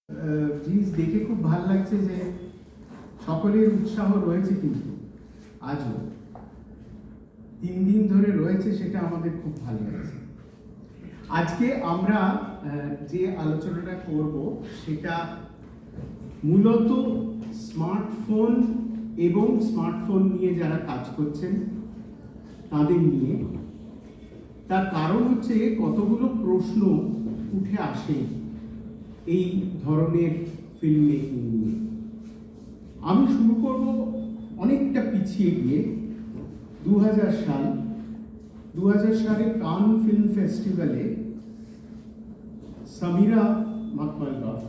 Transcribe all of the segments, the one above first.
জিনিস দেখে খুব ভালো লাগছে যে সকলের উৎসাহ রয়েছে, কিন্তু আজও 3 দিন ধরে রয়েছে, সেটা আমাদের খুব ভালো লাগছে। আজকে আমরা যে আলোচনাটা করব সেটা মূলত স্মার্টফোন এবং স্মার্টফোন নিয়ে যারা কাজ করছেন তাদের নিয়ে। তার কারণ হচ্ছে কতগুলো প্রশ্ন উঠে আসে এই ধরনের ফিল্ম মেকিং নিয়ে। আমি শুরু করব অনেকটা পিছিয়ে গিয়ে 2000 সালে কান ফিল্ম ফেস্টিভ্যালে সামিরা মাকবালগফ,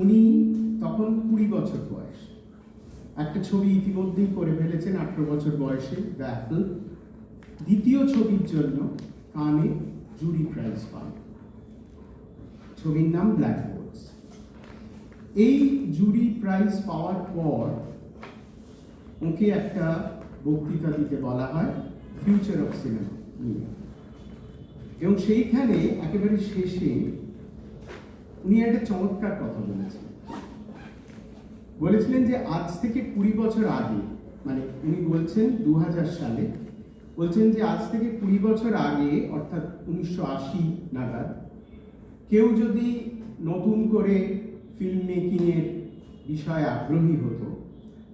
উনি তখন 20 বছর বয়স, একটা ছবি ইতিমধ্যেই করে ফেলেছেন 18 বছর বয়সে, দ্য অ্যাপল। দ্বিতীয় ছবির জন্য কানে জুরি প্রাইজ পান, ছবির নাম ব্ল্যাকবোর্ডস। এই জুরি প্রাইজ পাওয়ার পর ওকে একটা বক্তৃতা দিতে বলা হয় ফিউচার অফ সিনেমা নিয়ে, এবং সেইখানে একেবারে শেষে উনি একটা চমৎকার কথা বলেছিলেন যে আজ থেকে 20 বছর আগে, মানে উনি বলছেন 2000 সালে, বলছেন যে আজ থেকে 20 বছর আগে, অর্থাৎ 1980 নাগাদ, কেউ যদি নতুন করে ফিল্ম মেকিংয়ের বিষয়ে আগ্রহী হতো,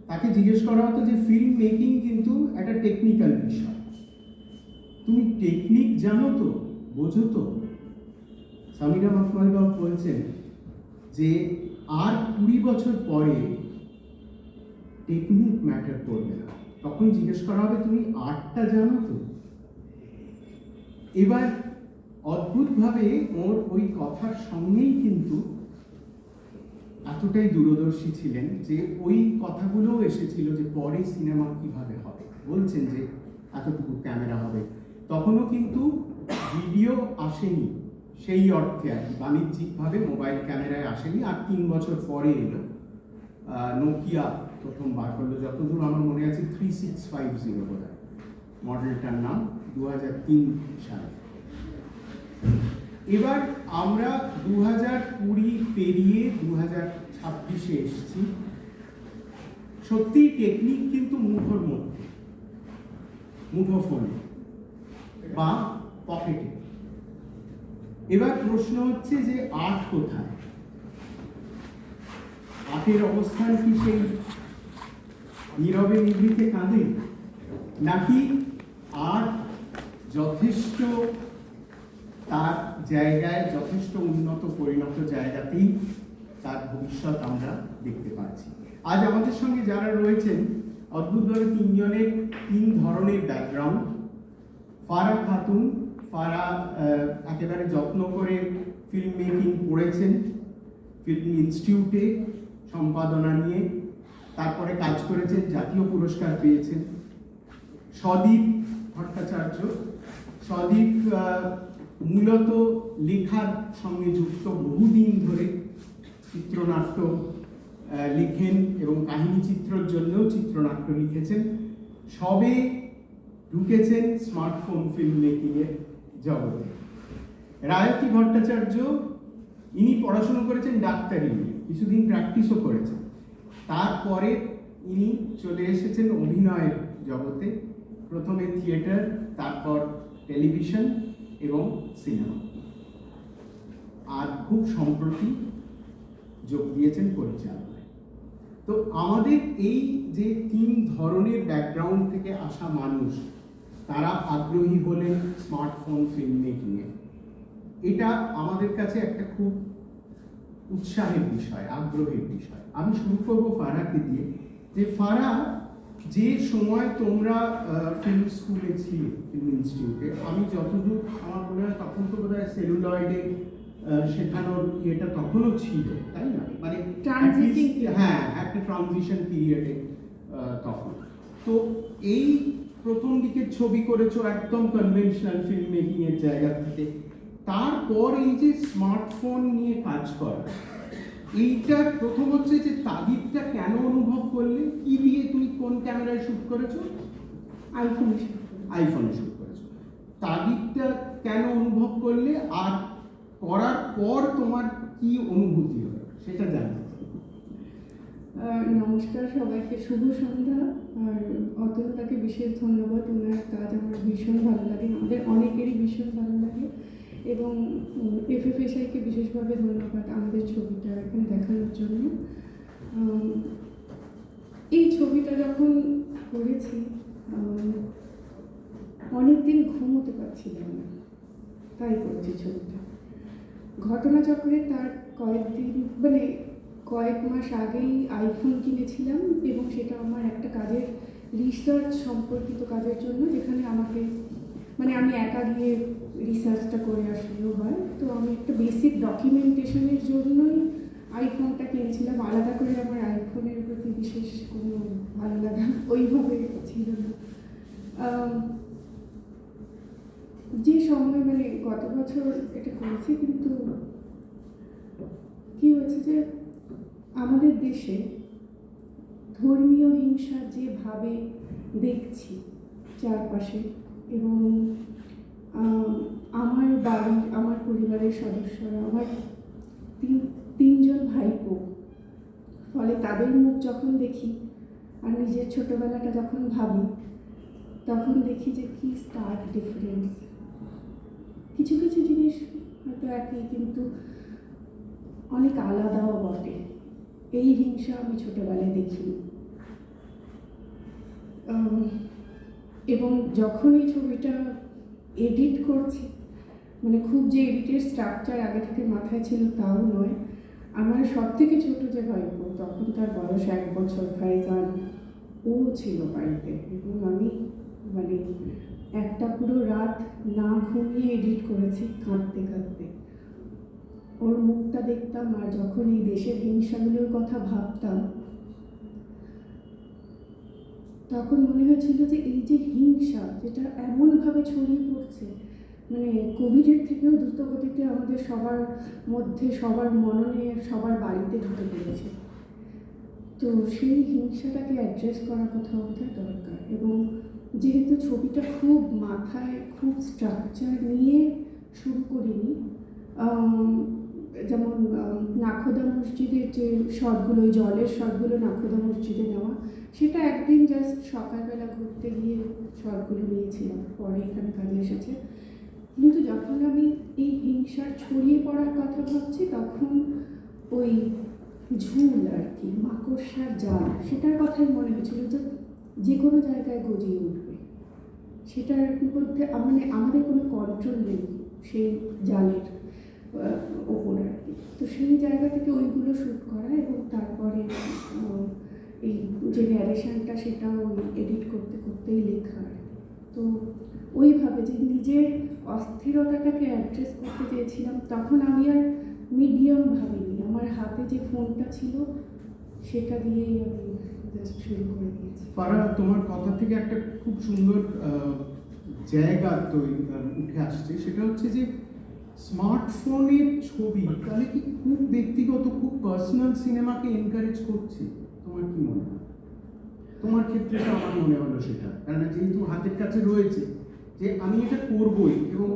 তাকে জিজ্ঞেস করা হতো যে ফিল্ম মেকিং কিন্তু একটা টেকনিক্যাল বিষয়, তুমি টেকনিক জানো তো, বোঝো তো? সামিরা মাকবালগফ বলছেন যে আর 20 বছর পরে টেকনিক ম্যাটার করবে না, তখন জিজ্ঞেস করা হবে তুমি আর্টটা জানো তো। এবার অদ্ভুতভাবে ওর ওই কথার সঙ্গেই কিন্তু এতটাই দূরদর্শী ছিলেন যে ওই কথাগুলোও এসেছিল যে পরে সিনেমা কিভাবে হবে। বলছেন যে এতটুকু ক্যামেরা হবে, তখনও কিন্তু ভিডিও আসেনি সেই অর্থে, আর কি বাণিজ্যিকভাবে মোবাইল ক্যামেরায় আসেনি। আর 3 বছর পরে এলো নোকিয়া, প্রথম বার করলো, যতদূর আমার মনে আছে 3650 বোধ হয় মডেলটার নাম, 2003 সালে। এবার আমরা 2020 পেরিয়ে 2026-এ এসেছি। সত্যি টেকনিক কিন্তু মুঠোর মধ্যে, মুঠোফোনে বা পকেটে। এবার প্রশ্ন হচ্ছে যে আর্ট কোথায়? আর্টের অবস্থান কি সেই নীরবে নিভৃতে কাঁদে, নাকি আর্ট যথেষ্ট তার জায়গায়, যথেষ্ট উন্নত পরিণত জায়গাতেই তার ভবিষ্যৎ আমরা দেখতে পাচ্ছি? আজ আমাদের সঙ্গে যারা রয়েছেন, অদ্ভুতভাবে 3 জনের 3 ধরনের ব্যাকগ্রাউন্ড। ফারা খাতুন, ফারা একেবারে যত্ন করে ফিল্ম মেকিং পড়েছেন ফিল্ম ইনস্টিটিউটে সম্পাদনা নিয়ে, তারপরে কাজ করেছেন, জাতীয় পুরস্কার পেয়েছেন। সদীপ ভট্টাচার্য, সদীপ মূলত লেখার সঙ্গে যুক্ত, বহুদিন ধরে চিত্রনাট্য লিখেন এবং কাহিনী চিত্রের জন্যও চিত্রনাট্য লিখেছেন। সবে ঢুকেছেন স্মার্টফোন ফিল্ম মেকিংয়ের জগতে। রায়তী ভট্টাচার্য, ইনি পড়াশোনা করেছেন ডাক্তারি নিয়ে, কিছুদিন প্র্যাকটিসও করেছেন, তারপরে ইনি চলে এসেছেন অভিনয়ের জগতে, প্রথমে থিয়েটার, তারপর টেলিভিশন এবং সিনেমা, আর খুব সম্প্রতি যোগ দিয়েছেন পরিচালনায়। তো আমাদের এই যে 3 ধরনের ব্যাকগ্রাউন্ড থেকে আসা মানুষ, তারা আগ্রহী হলেন স্মার্টফোন ফিল্ম মেকিংয়ে। এটা আমাদের কাছে একটা খুব উৎসাহের বিষয়, আগ্রহের বিষয়। আমি শুরু করবো ফারাকে দিয়ে, যে ফারা, যে সময় তোমরা ফিল্ম স্কুলে ছিলে, ফিল্ম ইনস্টিটিউটে, আমি যতদূর আমার মনে হয় তখন তো বোধ হয় সেলুলয়েডে শেখানোর ইয়েটা তখনও ছিল, তাই না? মানে হ্যাঁ, একটা ট্রানজিশন পিরিয়ডে তখন। তো এই প্রথম দিকের ছবি করেছো একদম কনভেনশনাল ফিল্ম মেকিং এর জায়গা থেকে, তারপর এই যে স্মার্টফোন নিয়ে কাজ করা, এইটার প্রথম হচ্ছে যে তাগিদটা কেন অনুভব করলে? কি দিয়ে, তুমি কোন ক্যামেরায় শুট করেছো? আইফোনে শুট করেছো। তাগিদটা কেন অনুভব করলে? আর করার পর তোমার কি অনুভূতি হয় সেটা জানতে চাই। নমস্কার সবাইকে, শুভ সন্ধ্যা। আর অতনুদাকে বিশেষ ধন্যবাদ, ওনার কাজ আমার ভীষণ ভালো লাগে, আমাদের অনেকেরই ভীষণ ভালো লাগে। এবং এফএফএসআইকে বিশেষভাবে ধন্যবাদ আমাদের ছবিটা এখানে দেখানোর জন্য। এই ছবিটা যখন করেছি অনেকদিন ঘুমোতে পারছিলাম না, তাই করেছি ছবিটা। ঘটনাচক্রে তার কয়েকদিন মানে কয়েক মাস আগেই আইফোন কিনেছিলাম, এবং সেটা আমার একটা কাজের রিসার্চ সম্পর্কিত কাজের জন্য, যেখানে আমাকে মানে আমি একা গিয়ে রিসার্চটা করে আসলেও হয়। তো আমি একটা বেসিক ডকুমেন্টেশনের জন্যই আইফোনটা কিনেছিলাম। আলাদা করে আমার আইফোনের প্রতি বিশেষ কোনো ভালো লাগা ওইভাবে ছিল না। যে সময় মানে গত বছর এটা করেছি, কিন্তু কি হয়েছে যে আমাদের দেশে ধর্মীয় হিংসা যেভাবে দেখছি চারপাশে, এবং আমার বাড়ি, আমার পরিবারের সদস্যরা, আমার তিনজন ভাইপো, ফলে তাদের মুখ যখন দেখি আর নিজের ছোটবেলাটা যখন ভাবি, তখন দেখি যে কি স্টার্ক ডিফারেন্স। কিছু কিছু জিনিস হয়তো একই, কিন্তু অনেক আলাদাও বটে। এই হিংসা আমি ছোটবেলায় দেখিনি। এবং যখন এই ছবিটা এডিট করছি, মানে খুব যে এডিটের স্ট্রাকচার আগে থেকে মাথায় ছিল তাও নয়। আমার সব থেকে ছোটো যে ভাইপো, তখন তার বয়স 1 বছর, ফাইজান, ও ছিল বাড়িতে, এবং আমি মানে একটা পুরো রাত না ঘুমিয়ে এডিট করেছি, কাঁদতে কাঁদতে। ওর মুখটা দেখতাম, আর যখন এই দেশের হিংসাগুলোর কথা ভাবতাম, তখন মনে হয়েছিল যে এই যে হিংসা, যেটা এমনভাবে ছড়িয়ে পড়ছে, মানে কোভিডের থেকেও দ্রুতগতিতে আমাদের সবার মধ্যে, সবার মননে, সবার বাড়িতে ঢুকে পড়েছে। তো সেই হিংসাটাকে অ্যাড্রেস করা কোথাও কোথায় দরকার। এবং যেহেতু ছবিটা খুব মাথায় খুব স্ট্রাকচার নিয়ে শুরু করিনি, যেমন নাখোদা মসজিদের যে শটগুলো, ওই জলের শটগুলো নাখোদা মসজিদে নেওয়া, সেটা একদিন জাস্ট সকালবেলা ঘুরতে গিয়ে শটগুলো নিয়েছিলাম, পরে এখানে কাজে এসেছে। কিন্তু যখন আমি এই হিংসার ছড়িয়ে পড়ার কথা ভাবছি, তখন ওই ঝুল আর কি, মাকড়সার জাল, সেটার কথাই মনে হয়েছিল যে কোনো জায়গায় গজিয়ে উঠবে। সেটার মধ্যে মানে আমাদের কোনো কন্ট্রোল নেই সেই জালের ওপর আর কি। তো সেই জায়গা থেকে ওইগুলো শ্যুট করা, এবং তারপরে এই যে ন্যারেশনটা, সেটাও এডিট করতে করতেই লেখা। তো ওইভাবে যে নিজের অস্থিরতাটাকে অ্যাড্রেস করতে চেয়েছিলাম, তখন আমি আর মিডিয়াম ভাবিনি। আমার হাতে যে ফোনটা ছিল সেটা দিয়েই আমি জাস্ট শুরু করে দিয়েছি। ফারাহ, তোমার কথা থেকে একটা খুব সুন্দর জায়গা তৈরি উঠে আসছে, সেটা হচ্ছে যে স্মার্টফোনের ছবি তাহলে কি খুব ব্যক্তিগত, খুব পার্সোনাল সিনেমাকে এনকারেজ করছে? তোমার কি মনে হয়? তোমার ক্ষেত্রে তো আমার মনে হলো সেটা, কারণ যেহেতু হাতের কাছে রয়েছে যে আমি এটা করবই, এবং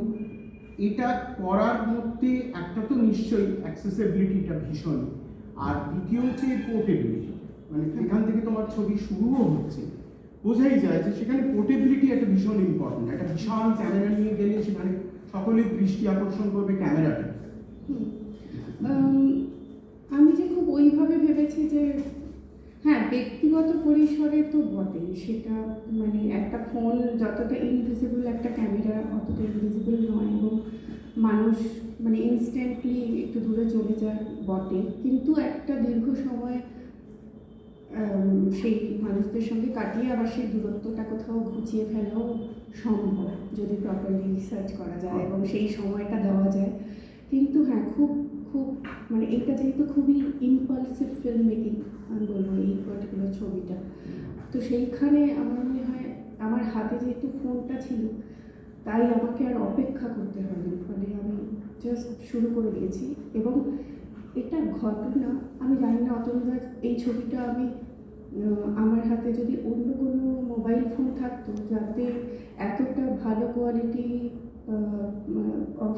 এটা করার মধ্যে একটা তো নিশ্চয়ই অ্যাক্সেসিবিলিটিটা ভীষণ, আর দ্বিতীয় হচ্ছে পোর্টেবিলিটি। মানে এখান থেকে তোমার ছবি শুরুও হচ্ছে, বোঝাই যায় যে সেখানে পোর্টেবিলিটি একটা ভীষণ ইম্পর্টেন্ট। একটা বিশাল ক্যামেরা নিয়ে গেলে সেখানে সকলের দৃষ্টি আকর্ষণ করবে ক্যামেরাটা। আমি যে খুব ওইভাবে ভেবেছি যে হ্যাঁ, ব্যক্তিগত পরিসরে তো বটেই, সেটা মানে একটা ফোন যতটা ইনভিজিবল, একটা ক্যামেরা অতটা ইনভিজিবল নয়, এবং মানুষ মানে ইনস্ট্যান্টলি একটু দূরে চলে যায় বটে, কিন্তু একটা দীর্ঘ সময় সেই মানুষদের সঙ্গে কাটিয়ে আবার সেই দূরত্বটা কোথাও ঘুচিয়ে ফেলাও সম্ভব, যদি প্রপারলি রিসার্চ করা যায় এবং সেই সময়টা দেওয়া যায়। কিন্তু হ্যাঁ, খুব খুব মানে এটা যেহেতু খুবই ইম্পালসিভ ফিল্ম মেকিং, আমি বলবো এই পার্টিকুলার ছবিটা, তো সেইখানে আমার মনে হয় আমার হাতে যেহেতু ফোনটা ছিল, তাই আমাকে আর অপেক্ষা করতে হয়নি, ফলে আমি জাস্ট শুরু করে দিয়েছি। এবং এটা ঘটনা, আমি জানি না অতনুদা, এই ছবিটা আমি আমার হাতে যদি অন্য কোনো মোবাইল ফোন থাকতো যাতে এতটা ভালো কোয়ালিটি অফ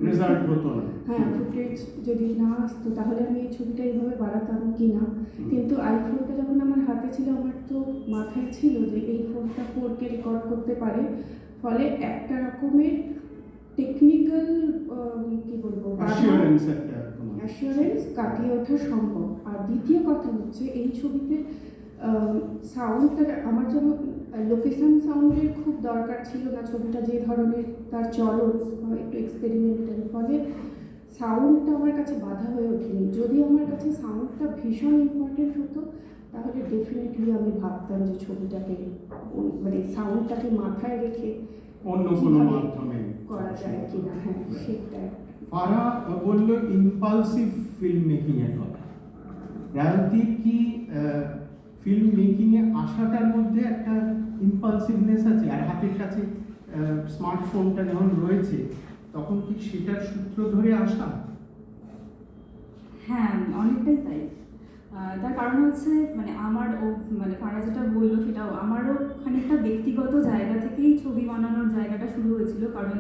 রেজাল্ট হতো না। হ্যাঁ ফুটেজ যদি না আসতো তাহলে আমি এই ছবিটা এইভাবে বাড়াতাম কি না। কিন্তু আইফোনটা যখন আমার হাতে ছিল আমার তো মাথায় ছিল যে এই ফোনটা 4K রেকর্ড করতে পারে, ফলে একটা রকমের টেকনিক্যাল কি বলবো অ্যাসিওরেন্স একটা তোমার। অ্যাসিওরেন্স কাটিয়ে ওঠা সম্ভব। আর দ্বিতীয় কথা হচ্ছে এই ছবিতে সাউন্ডটা আমার যেমন লোকেশন সাউন্ডের খুব দরকার ছিল না, ছবিটা যে ধরনের তার চলন একটু এক্সপেরিমেন্টাল, ফলে সাউন্ডটা আমার কাছে বাধা হয়ে ওঠেনি। যদি আমার কাছে সাউন্ডটা ভীষণ ইম্পর্টেন্ট হতো তাহলে ডেফিনেটলি আমি ভাবতাম যে ছবিটাকে মানে সাউন্ডটাকে মাথায় রেখে অন্য কোনো কিভাবে মাধ্যমে করা যায় কিনা। হ্যাঁ সেটাই। ফারা বলল ইম্পালসিভ ফিল্ম মেকিং এর কথা। রাজদীপ কি ফিল্ম মেকিং এ আসাটার মধ্যে একটা ইম্পালসিভনেস আছে? আর হাতের কাছে স্মার্টফোনটা যখন রয়েছে তখন কি সেটার সূত্র ধরে আসা? হ্যাঁ অনেকটাই তাই। তার কারণ হচ্ছে মানে আমার মানে ফারা যেটা বললো সেটাও আমারও খানিকটা ব্যক্তিগত জায়গা থেকেই ছবি বানানোর জায়গাটা শুরু হয়েছিল। কারণ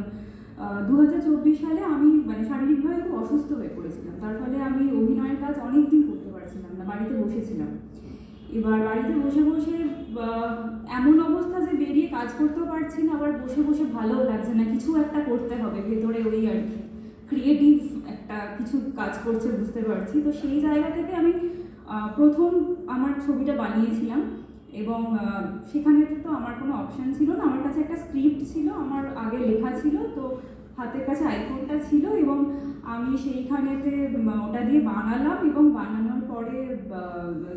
2024 সালে আমি মানে শারীরিকভাবে খুব অসুস্থ হয়ে পড়েছিলাম, তার ফলে আমি অভিনয়ের কাজ অনেক দিন করতে পারছিলাম না, বাড়িতে বসেছিলাম। এবার বাড়িতে বসে বসে এমন অবস্থা যে বেরিয়ে কাজ করতেও পারছি না, আবার বসে বসে ভালোও লাগছে না, কিছু একটা করতে হবে ভেতরে, ওই আর কি ক্রিয়েটিভ একটা কিছু কাজ করছে বুঝতে পারছি। তো সেই জায়গা থেকে আমি প্রথম আমার ছবিটা বানিয়েছিলাম এবং সেখানে তো আমার কোনো অপশান ছিল না, আমার কাছে একটা স্ক্রিপ্ট ছিল, আমার আগে লেখা ছিল, তো হাতের কাছে আইফোনটা ছিল এবং আমি সেইখানেতে ওটা দিয়ে বানালাম এবং বানানোর পরে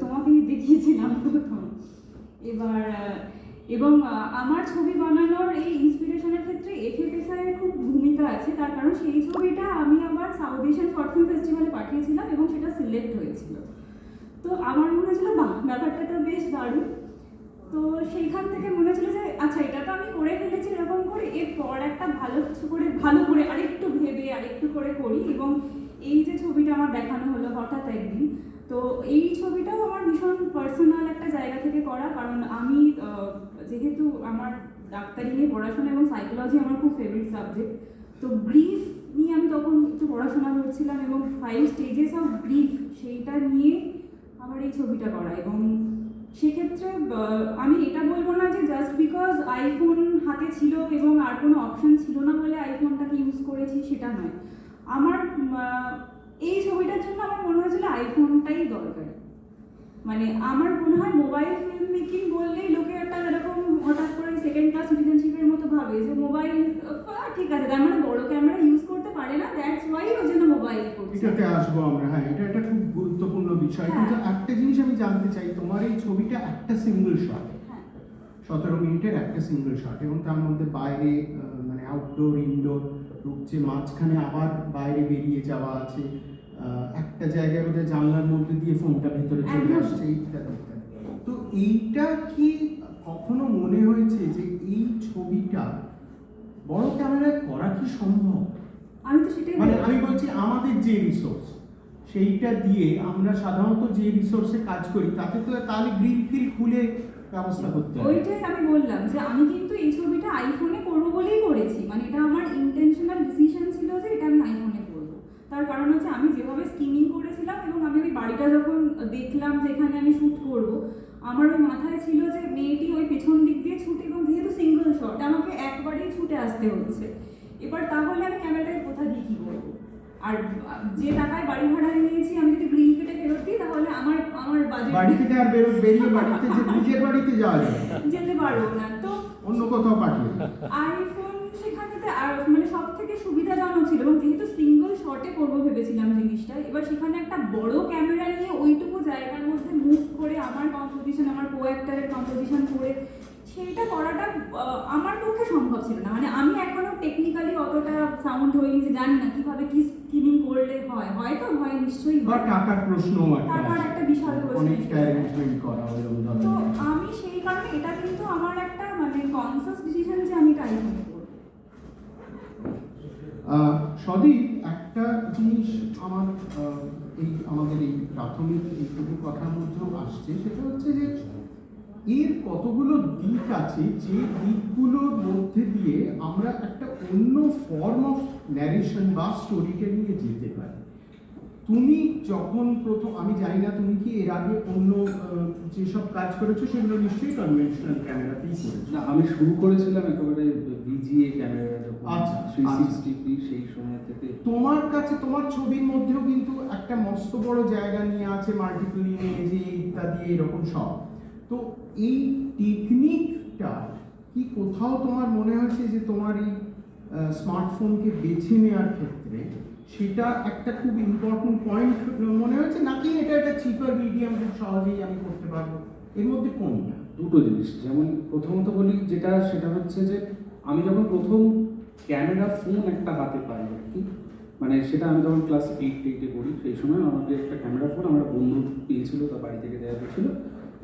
তোমাকেই দেখিয়েছিলাম প্রথম। এবার এবং আমার ছবি বানানোর এই ইন্সপিরেশনের ক্ষেত্রে এফএফএসআই এর খুব ভূমিকা আছে, তার কারণ সেই ছবিটা আমি আবার সাউথ এশিয়ান শর্ট ফিল্ম ফেস্টিভ্যালে পাঠিয়েছিলাম এবং সেটা সিলেক্ট হয়েছিল। তো আমার মনে হয়েছিল বাহ ব্যাপারটা তো বেশ দারুণ। তো সেইখান থেকে মনে হচ্ছিল যে আচ্ছা এটা তো আমি করে ফেলেছি এরকম করে, এরপর একটা ভালো করে আরেকটু ভেবে আরেকটু করে করি। এবং এই যে ছবিটা আমার দেখানো হলো হঠাৎ একদিন, তো এই ছবিটাও আমার ভীষণ পার্সোনাল একটা জায়গা থেকে করা। কারণ আমি যেহেতু আমার ডাক্তারি নিয়ে পড়াশোনা এবং সাইকোলজি আমার খুব ফেভারিট সাবজেক্ট, তো গ্রিফ নিয়ে আমি তখন একটু পড়াশোনা করছিলাম এবং 5 স্টেজেস অফ গ্রিফ সেইটা নিয়ে আমার এই ছবিটা করা। এবং সেক্ষেত্রে আমি এটা বলবো না যে জাস্ট বিকজ আইফোন হাতে ছিল এবং আর কোনো অপশন ছিল না বলে আইফোনটাকে ইউজ করেছি, সেটা নয়। আমার এই ছবিটার জন্য আমার মনে হয়েছিল আইফোনটাই দরকার। মানে আমার মনে হয় মোবাইল ফিল্ম মেকিং বললেই লোকে একটা এরকম হঠাৎ করে সেকেন্ড ক্লাস সিটিজেনশিপের মতো ভাবে যে মোবাইল ঠিক আছে, তার মানে বড় ক্যামেরা ইউজ করতে পারে না, দ্যাটস ওয়াই ওই জন্য মোবাইল করছে। এটাতে আসবো আমরা। হ্যাঁ এটা একটা খুব গুরুত্বপূর্ণ বিষয়। কিন্তু একটা জিনিস আমি জানতে চাই, তোমার এই ছবিটা একটা সিঙ্গেল শট, 17 মিনিটের একটা সিঙ্গেল শট, এবং তার মধ্যে বাইরে মানে আউটডোর ইনডোর ঢুকছে, মাঝখানে আবার বাইরে বেরিয়ে যাওয়া আছে, একটা জায়গায় বোধহয় জানলার মধ্যে দিয়ে ফোনটা ভেতরে চলে আসছে, ইত্যাদি ইত্যাদি। তো এইটা কি কখনো মনে হয়েছে যে এই ছবিটা বড় ক্যামেরায় করা কি সম্ভব? আমি তো সেটাই মানে আমি বলছি আমাদের যে রিসোর্স সেইটা দিয়ে আমরা সাধারণত যে রিসোর্সে কাজ করি তাতে তো তাহলে গ্রিন ফিল খুলে ব্যবস্থা করতে হবে। ওইটাই আমি বললাম যে আমি কিন্তু এই ছবিটা আইফোনে করবো বলেই করেছি, মানে এটা আমার ইন্টেনশনাল ডিসিশন ছিল যে এটা আমি আইফোনে করবো। তার কারণ হচ্ছে আমি যেভাবে স্কিমিং করেছিলাম এবং আমি ওই বাড়িটা যখন দেখলাম যেখানে আমি শ্যুট করব, আমার ওই মাথায় ছিল যে মেয়েটি ওই পেছন দিক দিয়ে ছুটে, এবং যেহেতু সিঙ্গেল শট আমাকে একবারেই ছুটে আসতে হচ্ছে। এবার তাহলে আমি ক্যামেরাটাকে কোথা দিয়ে কী করবো? আর যে টাকায় বাড়ি ভাড়া নিয়েছি আমি যদি গ্রিল কেটে ফেরত দিই তাহলে আমার বাজেট বাড়ি থেকে আর বেরিয়ে বাড়িতে যে নিজের বাড়িতে যাওয়া যায় যেতে পারবো না, তো অন্য কোথাও পাঠিয়ে আইফোন সেখানে মানে সব থেকে সুবিধাজনক ছিল। এবং যেহেতু সিঙ্গেল শটে করবো ভেবেছিলাম জিনিসটা, এবার সেখানে একটা বড় ক্যামেরা নিয়ে ওইটুকু জায়গার মধ্যে মুভ করে আমার কম্পোজিশন, আমার কো অ্যাক্টরের কম্পোজিশন করে সেইটা করাটা আমার পক্ষে সম্ভব ছিল না। মানে আমি এখনো টেকনিক্যালি অতটা সাউন্ড হয়নি যে জানি না কিভাবে কি স্কিমিং করলে হয়, হয়তো হয় নিশ্চয়ই বা হয়, টাকার প্রশ্ন টাকার একটা বিশাল প্রশ্ন, অনেকটা অ্যারেঞ্জমেন্ট করা ওইরকম তো ধরনের। আমি সেই কারণে এটা কিন্তু আমার একটা মানে কনসাস ডিসিশন যে আমি এটা আইফোনে করবো। সদীপ, একটা জিনিস আমার আমাদের এই প্রাথমিক এইটুকু কথার মধ্যেও আসছে, সেটা হচ্ছে যে এর কতগুলো দিক আছে যে দিকগুলোর মধ্যে দিয়ে আমরা একটা অন্য ফর্ম অফ ন্যারেশন বা স্টোরিকে নিয়ে যেতে পারি। তুমি যখন প্রথম, আমি জানি না তুমি কি এর আগে অন্য যেসব কাজ করেছো সেগুলো নিশ্চয়ই কনভেনশনাল ক্যামেরাতেই করেছো। না, আমি শুরু করেছিলাম একেবারে ভিজিএ ক্যামেরা যখন আচ্ছা, 360p সেই সময় থেকে। তোমার কাছে তোমার ছবির মধ্যেও কিন্তু একটা মস্ত বড় জায়গা নিয়ে আছে, মাল্টিপল ইমেজ ইত্যাদি এরকম সব। তো এই টেকনিকটা কি কোথাও তোমার মনে হচ্ছে যে তোমার এই স্মার্টফোনকে বেছে নেওয়ার ক্ষেত্রে সেটা একটা খুব ইম্পর্টেন্ট পয়েন্ট মনে হচ্ছে, নাকি এটা একটা চিপার মিডিয়াম, খুব সহজেই আমি করতে পারবো? এর মধ্যে কোনটা? দুটো জিনিস। যেমন প্রথমত বলি যেটা, সেটা হচ্ছে যে আমি যখন প্রথম ক্যামেরা ফোন একটা হাতে পাই আর কি, মানে সেটা আমি যখন ক্লাস 8-8-এ পড়ি, সেই সময় আমাকে একটা ক্যামেরা ফোন আমার বন্ধু পেয়েছিল, তার বাড়ি থেকে দেওয়া হয়েছিল।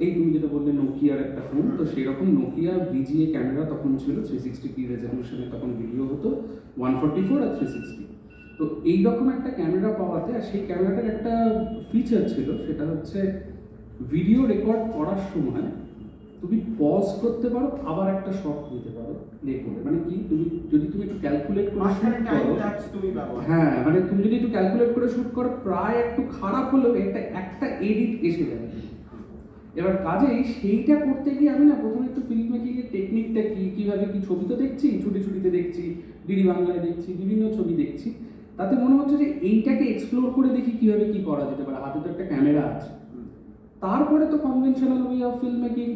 এই তুমি যেটা বললে নোকিয়ার একটা ফোন, তো সেরকম নোকিয়া ভিজিএ ক্যামেরা তখন ছিল, 360p রেজলিউশনে তখন ভিডিও হতো, 144 আর 360। তো এইরকম একটা ক্যামেরা পাওয়াতে, আর সেই ক্যামেরাটার একটা ফিচার ছিল, সেটা হচ্ছে ভিডিও রেকর্ড করার সময় তুমি পজ করতে পারো, আবার একটা শট নিতে পারো প্লে করে। মানে কি, তুমি যদি একটু ক্যালকুলেট করে মাঝখানে shoot টাইম করো, ল্যাপস তুমি ব্যবহার হ্যাঁ মানে তুমি যদি একটু ক্যালকুলেট করে শুট করো, প্রায় একটু খারাপ হলেও একটা এডিট এসে যাবে। এবার কাজেই সেইটা করতে গিয়ে আমি না প্রথমে একটু ফিল্ম মেকিং এর টেকনিকটা কি, কিভাবে কি, ছবি তো দেখছি, ছুটিতে দেখছি, ডিডি বাংলায় দেখছি, বিভিন্ন ছবি দেখছি, তাতে মনে হচ্ছে যে এইটাকে এক্সপ্লোর করে দেখি কিভাবে কি করা যেতে পারে, হাতে তো একটা ক্যামেরা আছে। তারপরে তো conventional way of film making,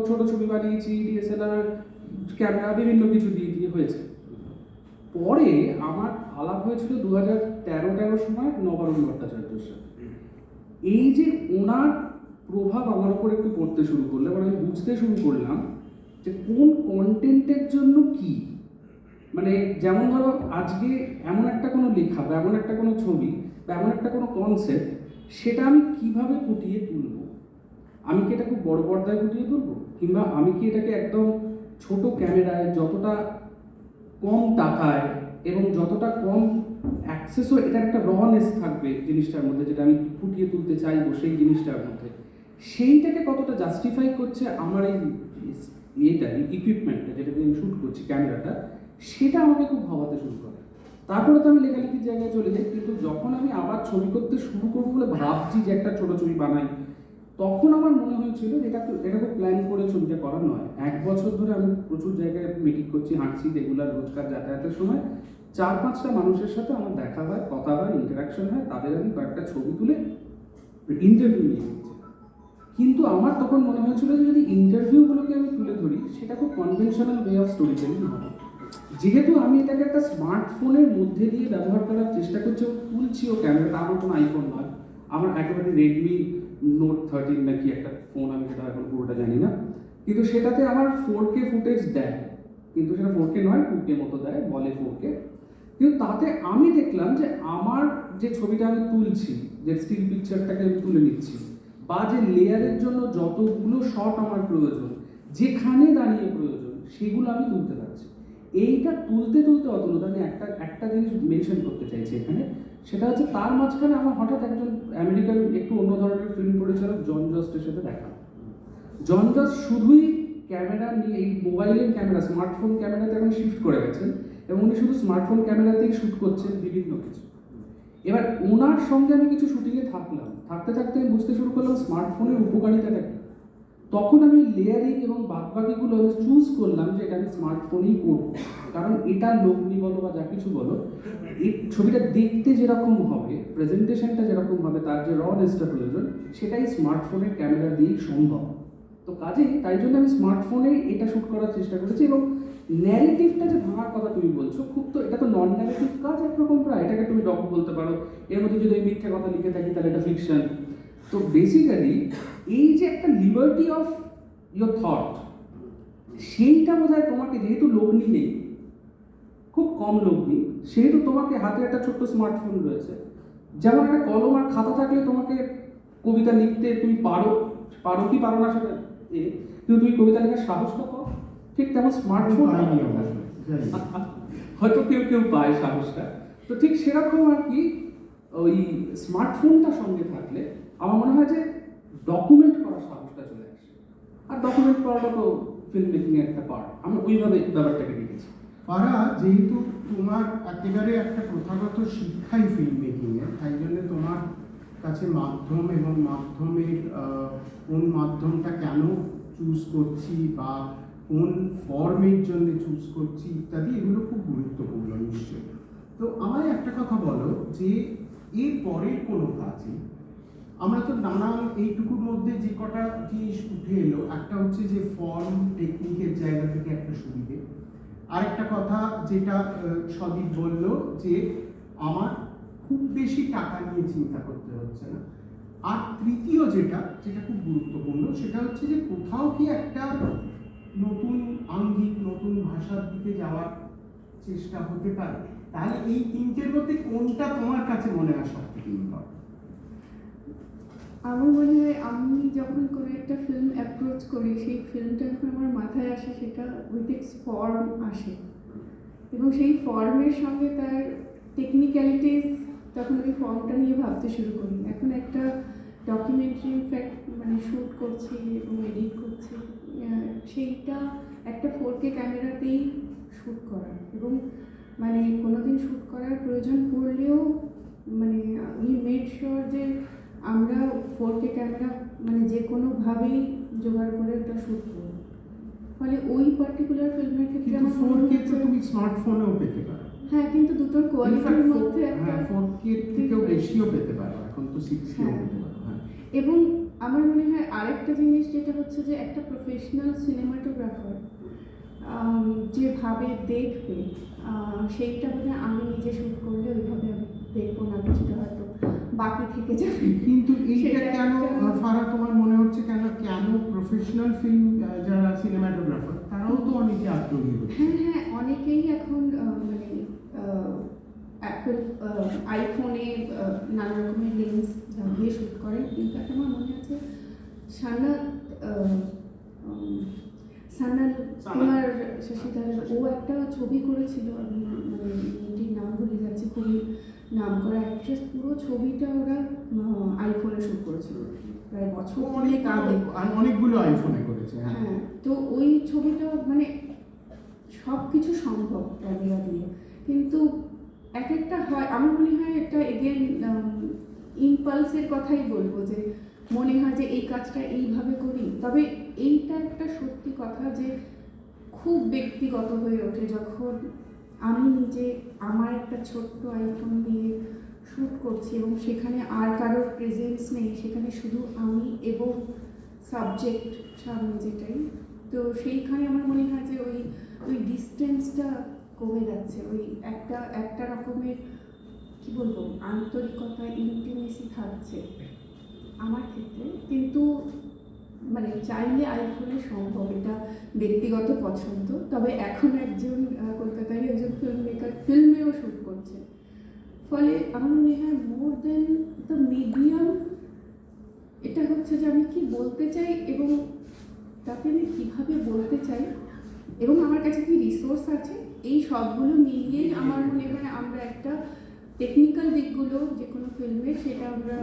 ছোট ছবি বানিয়েছি, ডিএসএলআর ক্যামেরা বিভিন্ন কিছু দিয়ে হয়েছে। পরে আমার আলাপ হয়েছিল 2013-14 সময় নবারুণ ভট্টাচার্যের সাথে। এই যে ওনার প্রভাব আমার উপর একটু পড়তে শুরু করলো, এবার আমি বুঝতে শুরু করলাম যে কোন কন্টেন্টের জন্য কি, মানে যেমন ধরো আজকে এমন একটা কোনো লেখা বা এমন একটা কোনো ছবি বা এমন একটা কোনো কনসেপ্ট, সেটা আমি কিভাবে ফুটিয়ে তুলবো। আমি কি এটা খুব বড় পর্দায় ফুটিয়ে তুলবো, কিংবা আমি কি এটাকে একদম ছোট ক্যামেরায় যতটা কম টাকায় এবং যতটা কম অ্যাক্সেসও, এটার একটা রনেস থাকবে জিনিসটার মধ্যে, যেটা আমি ফুটিয়ে তুলতে চাইবো সেই জিনিসটার মধ্যে, সেইটাকে কতটা জাস্টিফাই করছে আমার এই ইকুইপমেন্টটা যেটাকে আমি শ্যুট করছি, ক্যামেরাটা, সেটা আমাকে খুব ভাবাতে শুরু করে। তারপরে তো আমি লেখালেখির জায়গায় চলে যাই, কিন্তু যখন আমি আবার ছবি করতে শুরু করবো বলে ভাবছি যে একটা ছোট ছবি বানাই, তখন আমার মনে হয়েছিল যে এটা খুব প্ল্যান করে ছবিটা করা নয়। 1 বছর ধরে আমি প্রচুর জায়গায় মিটিং করছি, হাঁটছি, রেগুলার রোজকার যাতায়াতের সময় 4-5টা মানুষের সাথে আমার দেখা হয়, কথা হয়, ইন্টারাকশন হয়, তাদের আমি কয়েকটা ছবি তুলে ইন্টারভিউ নিয়ে নিচ্ছি। কিন্তু আমার তখন মনে হয়েছিল যে যদি ইন্টারভিউগুলোকে আমি তুলে ধরি, সেটা খুব conventional way of story telling হবে। যেহেতু আমি এটাকে একটা স্মার্টফোনের মধ্যে দিয়ে ব্যবহার করার চেষ্টা করছি, তুলছিও ক্যামেরাটা, আমার কোনো আইফোন নয়, আমার একেবারে রেডমি নোট 13 নাকি একটা ফোন, আমি সেটা এখন পুরোটা জানি না, কিন্তু সেটাতে আমার 4K ফুটেজ দেয়, কিন্তু সেটা 4K নয়, 2K মতো দেয়, বলে 4K। কিন্তু তাতে আমি দেখলাম যে আমার যে ছবিটা আমি তুলছি, যে স্টিল পিকচারটাকে আমি তুলে নিচ্ছি, বা যে লেয়ারের জন্য যতগুলো শট আমার প্রয়োজন, যেখানে দাঁড়িয়ে প্রয়োজন, সেগুলো আমি তুলতে পারছি। এইটা তুলতে অতনুত আমি একটা জিনিস মেনশন করতে চাইছি এখানে, সেটা হচ্ছে তার মাঝখানে আমার হঠাৎ একজন আমেরিকান একটু অন্য ধরনের ফিল্ম পরিচালক জন জস্টের সাথে দেখা। জন জস্ট শুধুই ক্যামেরা নিয়ে, এই মোবাইলের ক্যামেরা, স্মার্টফোন ক্যামেরাতে এখন শিফট করে গেছেন, এবং উনি শুধু স্মার্টফোন ক্যামেরাতেই শ্যুট করছেন বিভিন্ন কিছু। এবার ওনার সঙ্গে আমি কিছু শুটিংয়ে থাকলাম, থাকতে আমি বুঝতে শুরু করলাম স্মার্টফোনের উপকারিতাটা কি। তখন আমি লেয়ারিং এবং বাদবাকিগুলো আমি চুজ করলাম যে এটা আমি স্মার্টফোনেই করবো, কারণ এটা লগ্নি বলো বা যা কিছু বলো, এই ছবিটা দেখতে যেরকম হবে, প্রেজেন্টেশনটা যেরকম হবে, তার যে রনেসটা প্রয়োজন, সেটাই স্মার্টফোনের ক্যামেরা দিয়েই সম্ভব। তো কাজেই তাই জন্য আমি স্মার্টফোনেই এটা শ্যুট করার চেষ্টা করেছি। এবং ন্যারেটিভটা যে ভাঙার কথা তুমি বলছো, খুব তো এটা তো নন ন্যারেটিভ কাজ একরকম প্রায়, এটাকে তুমি ডক বলতে পারো, এর মধ্যে যদি আমি মিথ্যা কথা লিখে থাকি তাহলে এটা ফিকশন। তো বেসিক্যালি এই যে একটা লিবার্টি অফ ইয়োর থট, সেইটা বোধহয় তোমাকে, যেহেতু লগ্নি নেই, খুব কম লগ্নি, সেহেতু তোমাকে হাতে একটা ছোট্ট স্মার্টফোন রয়েছে, যেমন একটা কলম আর খাতা থাকলে তোমাকে কবিতা লিখতে তুমি পারো কি পারো না সেটা কিন্তু তুমি কবিতা লেখার সাহসটা পাও, ঠিক তেমন স্মার্টফোন হয়তো কেউ পায় সাহসটা। তো ঠিক সেরকম আর কি, ওই স্মার্টফোনটা সঙ্গে থাকলে আমার মনে হয় যে ডকুমেন্ট করার সাহসটা চলে আসে। আর ডকুমেন্ট করাটা তো ফিল্ম মেকিং এর একটা পার্ট। আমি ওইভাবে ব্যাপারটাকে দেখেছি। ফারা, যেহেতু তোমার একেবারে একটা প্রথাগত শিক্ষাই ফিল্ম মেকিং এর, তাই জন্য তোমার কাছে মাধ্যম এবং মাধ্যমের কোন মাধ্যমটা কেন চুজ করছি বা কোন ফর্মের জন্য চুজ করছি ইত্যাদি, এগুলো খুব গুরুত্বপূর্ণ নিশ্চয়ই। তো আমায় একটা কথা বলো যে এর পরের কোনো কাজে আমরা তো নানান এইটুকুর মধ্যে যে কটা জিনিস উঠে এলো, একটা হচ্ছে যে ফর্ম টেকনিকের জায়গা থেকে একটা সুবিধে, আরেকটা কথা যেটা সদীপ বললো যে আমার খুব বেশি টাকা নিয়ে চিন্তা করতে হচ্ছে না, আর তৃতীয় যেটা যেটা খুব গুরুত্বপূর্ণ সেটা হচ্ছে যে কোথাও কি একটা নতুন আঙ্গিক নতুন ভাষার দিকে যাওয়ার চেষ্টা হতে পারে। তাহলে এই তিনটের মধ্যে কোনটা তোমার কাছে মনে হয় সব থেকে ইম্পর্টেন্ট? আমার মনে হয় আমি যখন কোনো একটা ফিল্ম অ্যাপ্রোচ করি, সেই ফিল্মটা যখন আমার মাথায় আসে সেটা উইথ ইটস ফর্ম আসে, এবং সেই ফর্মের সঙ্গে তার টেকনিক্যালিটিস, তখন আমি ফর্মটা নিয়ে ভাবতে শুরু করি। এখন একটা ডকুমেন্টারি ইনফ্যাক্ট মানে শ্যুট করছি এবং এডিট করছি, সেইটা একটা 4K ক্যামেরাতেই শ্যুট করা, এবং মানে কোনোদিন শ্যুট করার প্রয়োজন পড়লেও মানে উই মেড শিওর যে আমরা 4K ক্যামেরা মানে যে কোনোভাবেই জোগাড় করে ওটা শ্যুট করব। ফলে ওই পার্টিকুলার ফিল্মের ক্ষেত্রে কিন্তু আমার মনে 4K তো হচ্ছে- তুমি স্মার্টফোনেও পেতে পারো। হ্যাঁ, কিন্তু দুটোর কোয়ালিটির মধ্যে একটা 4K থেকেও বেশিও পেতে পারো, এখন তো 6K হ্যাঁ। পেতে পারো। হ্যাঁ, এবং আমার মনে হয় আরেকটা জিনিস যেটা হচ্ছে যে একটা প্রফেশনাল সিনেমাটোগ্রাফার যেভাবে দেখবে, সেইটা বোধ হয় আমি নিজে শ্যুট করলে ওইভাবে আমি দেখবো না, কিছুটা হয়তো বাকি থেকে যাবে। কিন্তু এইটা সেটা কেন একটা- ফারা তোমার মনে হচ্ছে কেন প্রফেশনাল ফিল্ম যারা সিনেমাটোগ্রাফার তারাও তো অনেকে আগ্রহী হচ্ছে? হ্যাঁ হ্যাঁ, অনেকেই এখন মানে অ্যাপল আইফোনে নানা রকমের লেন্স লাগিয়ে শ্যুট করেন। ইনফ্যাক্ট আমার মনে আছে সানাত সানাল কুমার শশীধর, ও একটা ছবি করেছিল, আমি মানে মেয়েটির নাম ভুলে যাচ্ছি, খুবই নাম করা অ্যাক্ট্রেস, পুরো ছবিটা ওরা আইফোনে শ্যুট করেছিল প্রায় বছর অনেক আগে। অনেকগুলো আইফোনে করেছে। হ্যাঁ, হ্যাঁ, তো ওই ছবিটা মানে সব কিছু সম্ভব ক্যামেরা দিয়ে, কিন্তু এক একটা হয় আমার মনে হয় এটা এগেন ইম্পালসের কথাই বলবো, যে মনে হয় যে এই কাজটা এইভাবে করি। তবে এইটা একটা সত্যি কথা যে খুব ব্যক্তিগত হয়ে ওঠে যখন আমি নিজে আমার একটা ছোট্ট আইফোন দিয়ে শ্যুট করছি এবং সেখানে আর কারোর প্রেজেন্স নেই, সেখানে শুধু আমি এবং সাবজেক্ট সামনে যেটাই। তো সেইখানে আমার মনে হয় যে ওই ডিস্টেন্সটা কমে যাচ্ছে, ওই একটা রকমের কি বলবো আন্তরিকতা, ইন্টিমেসি থাকছে আমার ক্ষেত্রে। কিন্তু মানে চাইলে আইফোনে সম্ভব, এটা ব্যক্তিগত পছন্দ। তবে এখন একজন কলকাতায় একজন ফিল্ম মেকার ফিল্মেও শ্যুট করছে, ফলে আমার মনে হয় মোর দেন দ্য মিডিয়াম, এটা হচ্ছে যে আমি কি বলতে চাই এবং তাতে আমি কীভাবে বলতে চাই এবং আমার কাছে কি রিসোর্স আছে, এই সবগুলো মিলিয়েই আমার মনে হয় আমরা একটা টেকনিক্যাল দিকগুলো যে কোনো ফিল্মে সেটা আমরা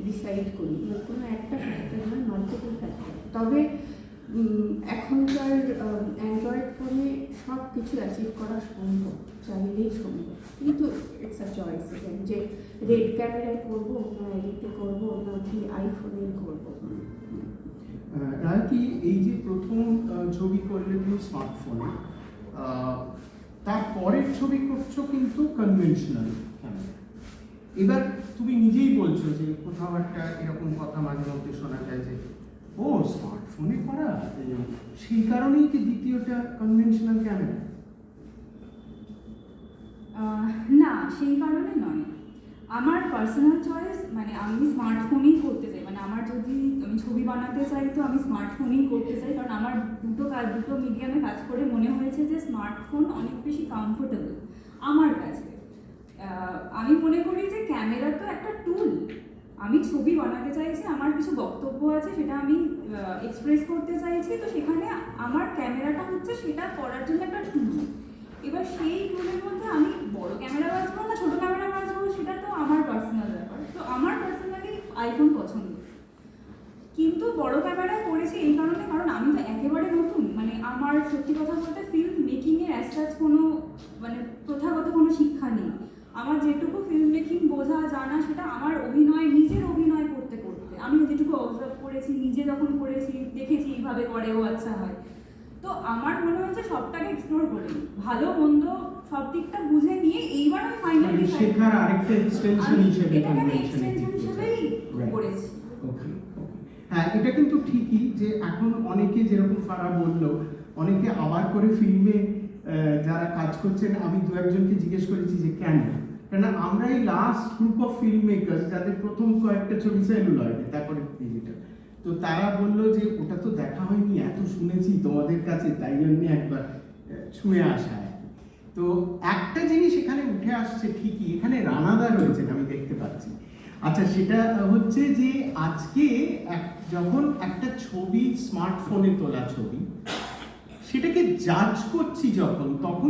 ডিসাইড করি, কোনো একটা ফ্যাক্টর নয়, মাল্টিপল ফ্যাক্টর। তবে এখনকার অ্যান্ড্রয়েড ফোনে সব কিছু অ্যাচিভ করা সম্ভব, চাইলেই সম্ভব, কিন্তু ইটস আ চয়েস যে রেড ক্যামেরায় করবো না এডিটে করবো না কি আইফোনে করবো। রায়তি, এই যে প্রথম ছবি করলে তুমি স্মার্টফোনে, তারপরের ছবি করছো কিন্তু কনভেনশনাল ক্যামেরা। এবার তুমি নিজেই বলছো যে কোথাও একটা এরকম কথা মাঝে মধ্যে শোনা যায় যে ও স্মার্টফোনে করা, সেই কারণেই কি দ্বিতীয়টা কনভেনশনাল ক্যামেরা? না, সেই কারণে নয়। আমার পার্সোনাল চয়েস, মানে আমি স্মার্টফোনেই করতে চাই, মানে আমার যদি আমি ছবি বানাতে চাই তো আমি স্মার্টফোনেই করতে চাই, কারণ আমার দুটো মিডিয়ামে কাজ করে মনে হয়েছে যে স্মার্টফোন অনেক বেশি কমফোর্টেবল আমার কাছে। আমি মনে করি যে ক্যামেরা তো একটা টুল, আমি ছবি বানাতে চাইছি, আমার কিছু বক্তব্য আছে, সেটা আমি এক্সপ্রেস করতে চাইছি, তো সেখানে আমার ক্যামেরাটা হচ্ছে সেটা করার জন্য একটা টুল। এবার সেই টুলের মধ্যে আমি বড় ক্যামেরা বাজবো না ছোটো ক্যামেরা বাজবো সেটা তো আমার পার্সোনাল ব্যাপার। তো আমার পার্সোনালি আইফোন পছন্দ। কিন্তু বড় ক্যামেরায় করেছি এই কারণে, কারণ আমি তো একেবারে নতুন, মানে আমার সত্যি কথা বলতে ফিল্ম মেকিংয়ের অ্যাজ সাচ কোনো মানে প্রথাগত কোনো শিক্ষা নেই। আমার যেটুকু ফিল্ম মেকিং বোঝা জানা সেটা আমার অভিনয়, নিজের অভিনয় করতে করতে আমি যেটুকু অবজার্ভ করেছি, নিজে যখন করেছি দেখেছি এইভাবে করে, ও আচ্ছা হয়। তো আমার মনে হচ্ছে সবটাকে এক্সপ্লোর করি, ভালো মন্দ সব দিকটা বুঝে নিয়ে এইবার আমি ফাইনালি মানে শেখার আরেকটা এক্সটেনশন হিসেবে এটাকে আমি convention এ এক্সটেনশন দিতে হিসেবেই চাই। করেছি। ওকে, হ্যাঁ এটা কিন্তু ঠিকই যে এখন অনেকে যেরকম ফারা বললো, অনেকে আবার করে ফিল্মে যারা কাজ করছেন, আমি দু একজনকে জিজ্ঞেস করেছি যে কেন, কেন আমরা এই last group of film makers যাদের প্রথম কয়েকটা ছবি সেলুলয়েডে, তারপরে ডিজিটাল, তো তারা বললো যে ওটা তো দেখা হয়নি, এত শুনেছি তোমাদের কাছে, তাই জন্য একবার ছুঁয়ে আসা আর কি। তো একটা জিনিস এখানে উঠে আসছে ঠিকই, এখানে রানাদা রয়েছেন আমি দেখতে পাচ্ছি। আচ্ছা, সেটা হচ্ছে যে আজকে যখন একটা ছবি স্মার্টফোনে তোলা ছবি, সেটাকে জাজ করছি যখন, তখন